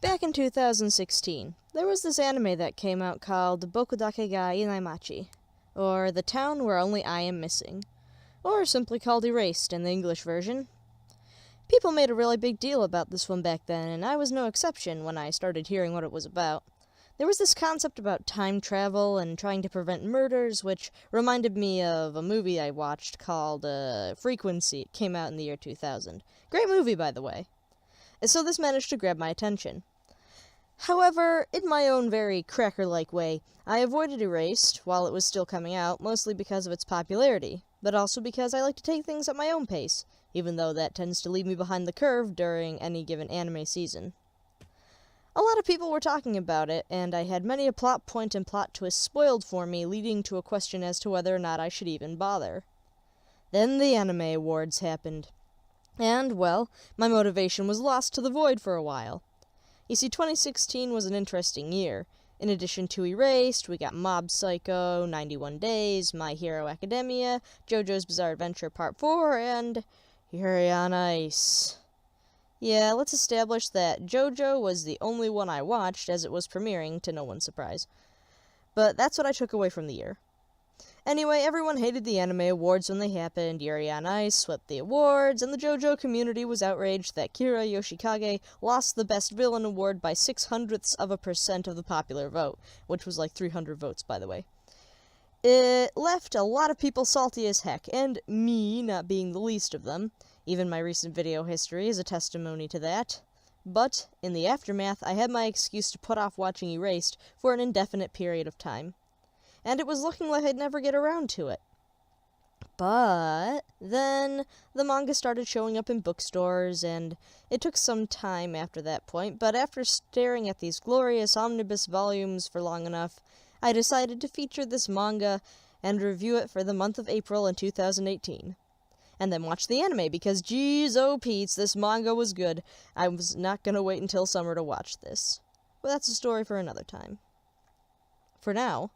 Back in 2016, there was this anime that came out called Bokudake ga Inaimachi, or The Town Where Only I Am Missing, or simply called Erased in the English version. People made a really big deal about this one back then, and I was no exception when I started hearing what it was about. There was this concept about time travel and trying to prevent murders, which reminded me of a movie I watched called Frequency. It came out in the year 2000. Great movie, by the way. And so this managed to grab my attention. However, in my own very cracker-like way, I avoided Erased while it was still coming out, mostly because of its popularity, but also because I like to take things at my own pace, even though that tends to leave me behind the curve during any given anime season. A lot of people were talking about it, and I had many a plot point and plot twist spoiled for me, leading to a question as to whether or not I should even bother. Then the Anime Awards happened. And, well, my motivation was lost to the void for a while. You see, 2016 was an interesting year. In addition to Erased, we got Mob Psycho, 91 Days, My Hero Academia, JoJo's Bizarre Adventure Part 4, and Yuri on Ice. Yeah, let's establish that JoJo was the only one I watched as it was premiering, to no one's surprise. But that's what I took away from the year. Anyway, everyone hated the Anime Awards when they happened, Yuri on Ice swept the awards, and the JoJo community was outraged that Kira Yoshikage lost the Best Villain award by 0.06% of the popular vote, which was like 300 votes, by the way. It left a lot of people salty as heck, and me not being the least of them. Even my recent video history is a testimony to that. But, in the aftermath, I had my excuse to put off watching Erased for an indefinite period of time. And it was looking like I'd never get around to it. But then the manga started showing up in bookstores, and it took some time after that point, but after staring at these glorious omnibus volumes for long enough, I decided to feature this manga and review it for the month of April in 2018. And then watch the anime, because geez oh Pete's, this manga was good. I was not gonna wait until summer to watch this. But that's a story for another time. For now,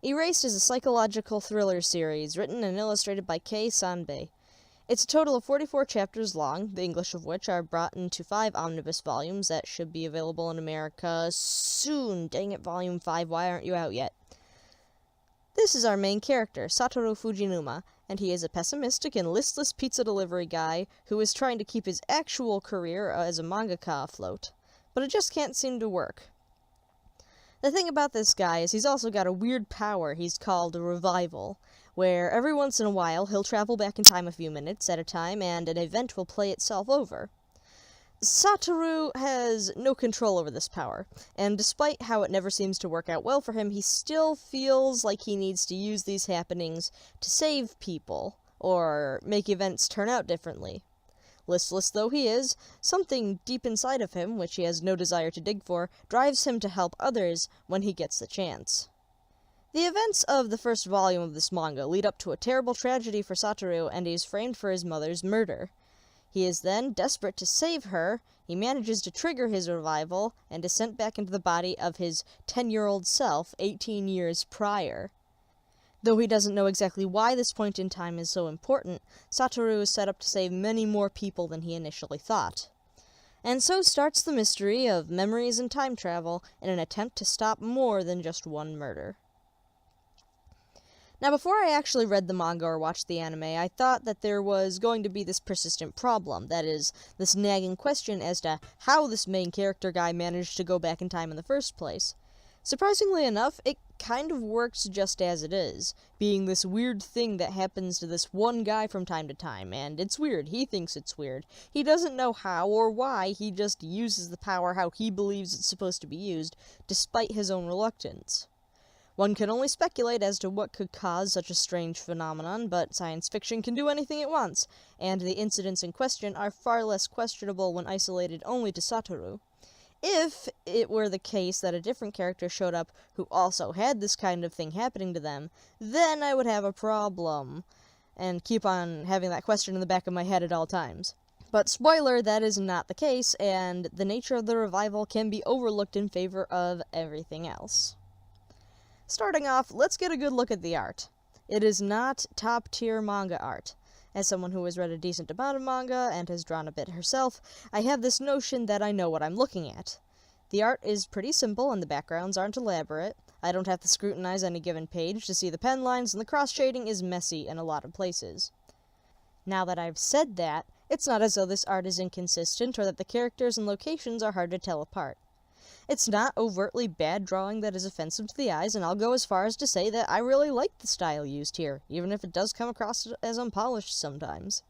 Erased is a psychological thriller series written and illustrated by Kei Sanbei. It's a total of 44 chapters long, the English of which are brought into 5 omnibus volumes that should be available in America soon. Dang it, Volume 5, why aren't you out yet? This is our main character, Satoru Fujinuma, and he is a pessimistic and listless pizza delivery guy who is trying to keep his actual career as a mangaka afloat. But it just can't seem to work. The thing about this guy is he's also got a weird power he's called a revival, where every once in a while he'll travel back in time a few minutes at a time and an event will play itself over. Satoru has no control over this power, and despite how it never seems to work out well for him, he still feels like he needs to use these happenings to save people, or make events turn out differently. Listless though he is, something deep inside of him, which he has no desire to dig for, drives him to help others when he gets the chance. The events of the first volume of this manga lead up to a terrible tragedy for Satoru, and he is framed for his mother's murder. He is then, desperate to save her, he manages to trigger his revival, and is sent back into the body of his 10-year-old self 18 years prior. Though he doesn't know exactly why this point in time is so important, Satoru is set up to save many more people than he initially thought. And so starts the mystery of memories and time travel in an attempt to stop more than just one murder. Now, before I actually read the manga or watched the anime, I thought that there was going to be this persistent problem, that is, this nagging question as to how this main character guy managed to go back in time in the first place. Surprisingly enough, it kind of works just as it is, being this weird thing that happens to this one guy from time to time, and it's weird, he thinks it's weird. He doesn't know how or why, he just uses the power how he believes it's supposed to be used, despite his own reluctance. One can only speculate as to what could cause such a strange phenomenon, but science fiction can do anything it wants, and the incidents in question are far less questionable when isolated only to Satoru. If it were the case that a different character showed up who also had this kind of thing happening to them, then I would have a problem, and keep on having that question in the back of my head at all times. But spoiler, that is not the case, and the nature of the revival can be overlooked in favor of everything else. Starting off, let's get a good look at the art. It is not top-tier manga art. As someone who has read a decent amount of manga and has drawn a bit herself, I have this notion that I know what I'm looking at. The art is pretty simple and the backgrounds aren't elaborate. I don't have to scrutinize any given page to see the pen lines, and the cross-shading is messy in a lot of places. Now that I've said that, it's not as though this art is inconsistent or that the characters and locations are hard to tell apart. It's not overtly bad drawing that is offensive to the eyes, and I'll go as far as to say that I really like the style used here, even if it does come across as unpolished sometimes.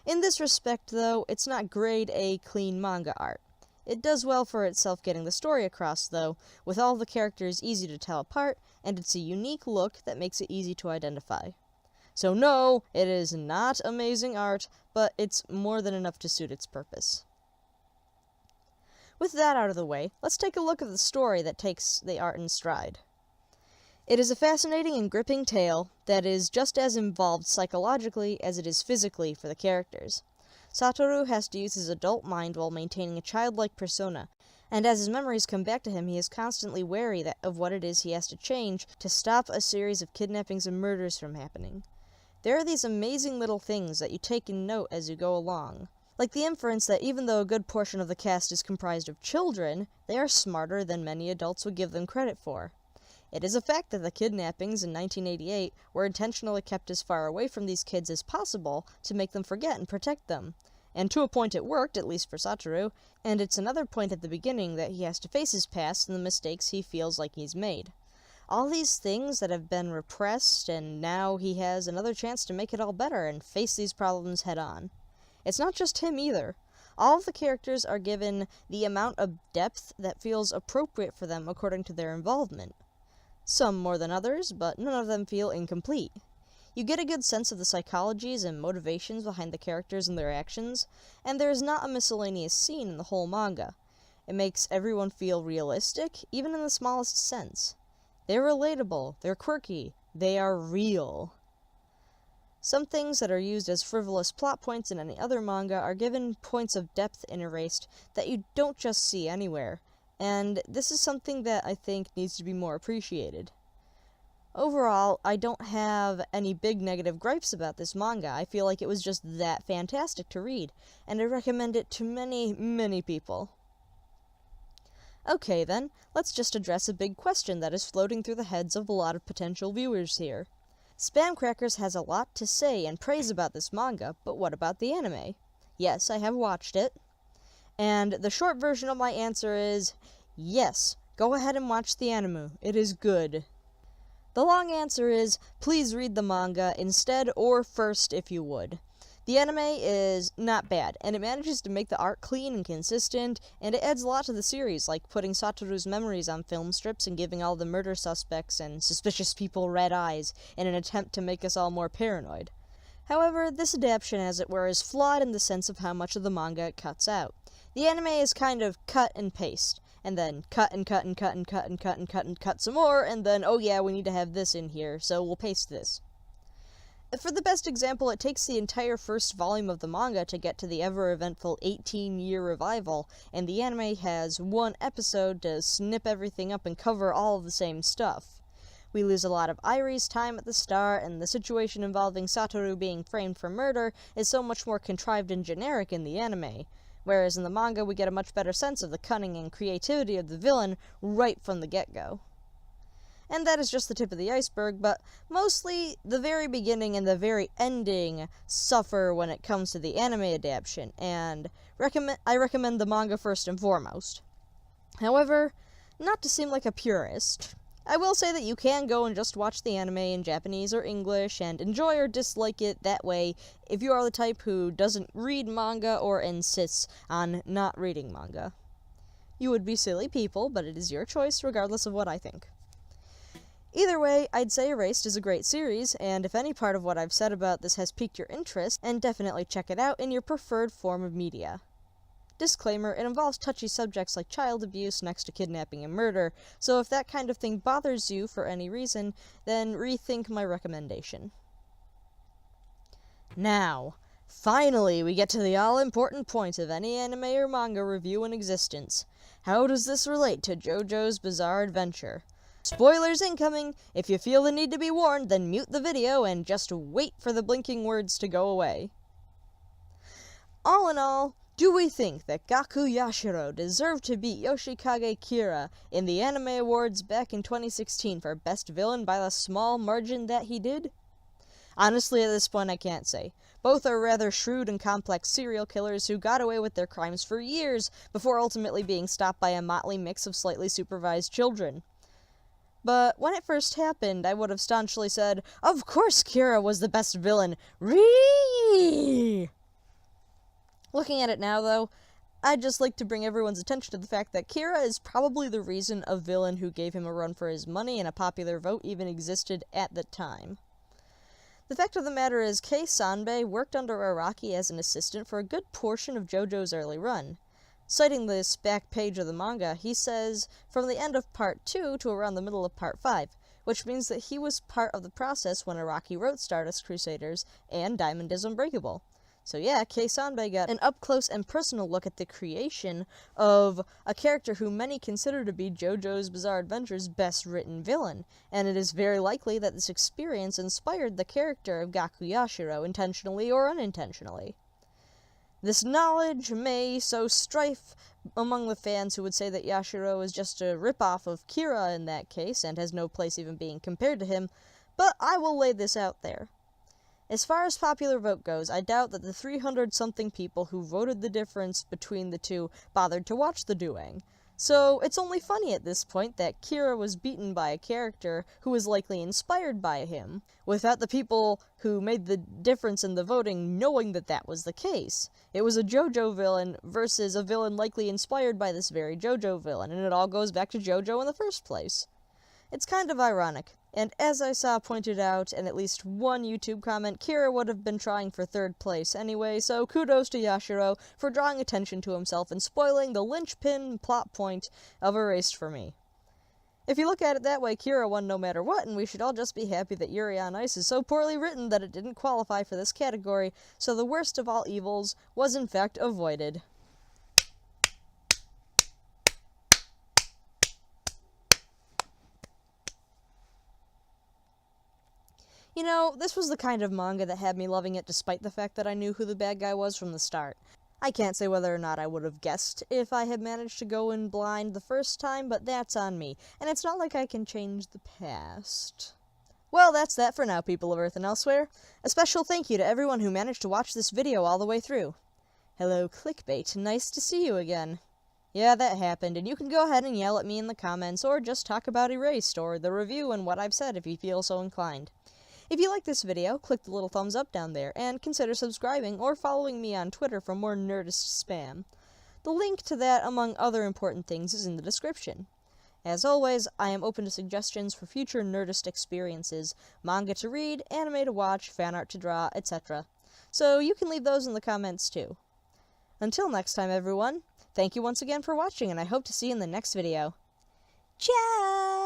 In this respect, though, it's not grade A clean manga art. It does well for itself getting the story across, though, with all the characters easy to tell apart, and it's a unique look that makes it easy to identify. So no, it is not amazing art, but it's more than enough to suit its purpose. With that out of the way, let's take a look at the story that takes the art in stride. It is a fascinating and gripping tale that is just as involved psychologically as it is physically for the characters. Satoru has to use his adult mind while maintaining a childlike persona, and as his memories come back to him, he is constantly wary of what it is he has to change to stop a series of kidnappings and murders from happening. There are these amazing little things that you take in note as you go along, like the inference that even though a good portion of the cast is comprised of children, they are smarter than many adults would give them credit for. It is a fact that the kidnappings in 1988 were intentionally kept as far away from these kids as possible to make them forget and protect them. And to a point it worked, at least for Satoru, and it's another point at the beginning that he has to face his past and the mistakes he feels like he's made. All these things that have been repressed, and now he has another chance to make it all better and face these problems head on. It's not just him either. All of the characters are given the amount of depth that feels appropriate for them according to their involvement. Some more than others, but none of them feel incomplete. You get a good sense of the psychologies and motivations behind the characters and their actions, and there is not a miscellaneous scene in the whole manga. It makes everyone feel realistic, even in the smallest sense. They're relatable, they're quirky, they are real. Some things that are used as frivolous plot points in any other manga are given points of depth and erased that you don't just see anywhere, and this is something that I think needs to be more appreciated. Overall, I don't have any big negative gripes about this manga. I feel like it was just that fantastic to read, and I recommend it to many, many people. Okay then, let's just address a big question that is floating through the heads of a lot of potential viewers here. Spam Crackers has a lot to say and praise about this manga, but what about the anime? Yes, I have watched it. And the short version of my answer is, yes, go ahead and watch the anime. It is good. The long answer is, please read the manga instead or first if you would. The anime is not bad, and it manages to make the art clean and consistent, and it adds a lot to the series, like putting Satoru's memories on film strips and giving all the murder suspects and suspicious people red eyes in an attempt to make us all more paranoid. However, this adaptation, as it were, is flawed in the sense of how much of the manga it cuts out. The anime is kind of cut and paste, and then cut and cut and cut and cut and cut and cut and cut some more, and then, oh yeah, we need to have this in here, so we'll paste this. For the best example, it takes the entire first volume of the manga to get to the ever-eventful 18-year revival, and the anime has one episode to snip everything up and cover all of the same stuff. We lose a lot of Airi's time at the start, and the situation involving Satoru being framed for murder is so much more contrived and generic in the anime, whereas in the manga we get a much better sense of the cunning and creativity of the villain right from the get-go. And that is just the tip of the iceberg, but mostly the very beginning and the very ending suffer when it comes to the anime adaptation, and I recommend the manga first and foremost. However, not to seem like a purist, I will say that you can go and just watch the anime in Japanese or English and enjoy or dislike it that way if you are the type who doesn't read manga or insists on not reading manga. You would be silly people, but it is your choice regardless of what I think. Either way, I'd say Erased is a great series, and if any part of what I've said about this has piqued your interest, then definitely check it out in your preferred form of media. Disclaimer, it involves touchy subjects like child abuse next to kidnapping and murder, so if that kind of thing bothers you for any reason, then rethink my recommendation. Now, finally we get to the all-important point of any anime or manga review in existence. How does this relate to JoJo's Bizarre Adventure? Spoilers incoming! If you feel the need to be warned, then mute the video and just wait for the blinking words to go away. All in all, do we think that Gaku Yashiro deserved to beat Yoshikage Kira in the Anime Awards back in 2016 for Best Villain by the small margin that he did? Honestly, at this point, I can't say. Both are rather shrewd and complex serial killers who got away with their crimes for years before ultimately being stopped by a motley mix of slightly supervised children. But when it first happened, I would have staunchly said, of course Kira was the best villain. Looking at it now, though, I'd just like to bring everyone's attention to the fact that Kira is probably the reason a villain who gave him a run for his money and a popular vote even existed at the time. The fact of the matter is, Kei Sanbei worked under Araki as an assistant for a good portion of JoJo's early run. Citing this back page of the manga, he says, from the end of Part 2 to around the middle of Part 5, which means that he was part of the process when Araki wrote Stardust Crusaders and Diamond is Unbreakable. So yeah, Kei Sanbei got an up-close and personal look at the creation of a character who many consider to be JoJo's Bizarre Adventure's best-written villain, and it is very likely that this experience inspired the character of Gaku Yashiro, intentionally or unintentionally. This knowledge may sow strife among the fans who would say that Yashiro is just a rip-off of Kira in that case, and has no place even being compared to him, but I will lay this out there. As far as popular vote goes, I doubt that the 300-something people who voted the difference between the two bothered to watch the dueng. So it's only funny at this point that Kira was beaten by a character who was likely inspired by him, without the people who made the difference in the voting knowing that that was the case. It was a JoJo villain versus a villain likely inspired by this very JoJo villain, and it all goes back to JoJo in the first place. It's kind of ironic, and as I saw pointed out in at least one YouTube comment, Kira would have been trying for third place anyway, so kudos to Yashiro for drawing attention to himself and spoiling the linchpin plot point of Erased for me. If you look at it that way, Kira won no matter what, and we should all just be happy that Yuri on Ice is so poorly written that it didn't qualify for this category, so the worst of all evils was in fact avoided. You know, this was the kind of manga that had me loving it despite the fact that I knew who the bad guy was from the start. I can't say whether or not I would have guessed if I had managed to go in blind the first time, but that's on me, and it's not like I can change the past. Well, that's that for now, people of Earth and elsewhere. A special thank you to everyone who managed to watch this video all the way through. Hello, clickbait. Nice to see you again. Yeah, that happened, and you can go ahead and yell at me in the comments, or just talk about Erased, or the review and what I've said if you feel so inclined. If you like this video, click the little thumbs up down there, and consider subscribing or following me on Twitter for more Nerdist spam. The link to that, among other important things, is in the description. As always, I am open to suggestions for future Nerdist experiences, manga to read, anime to watch, fan art to draw, etc. So you can leave those in the comments too. Until next time, everyone, thank you once again for watching, and I hope to see you in the next video. Ciao!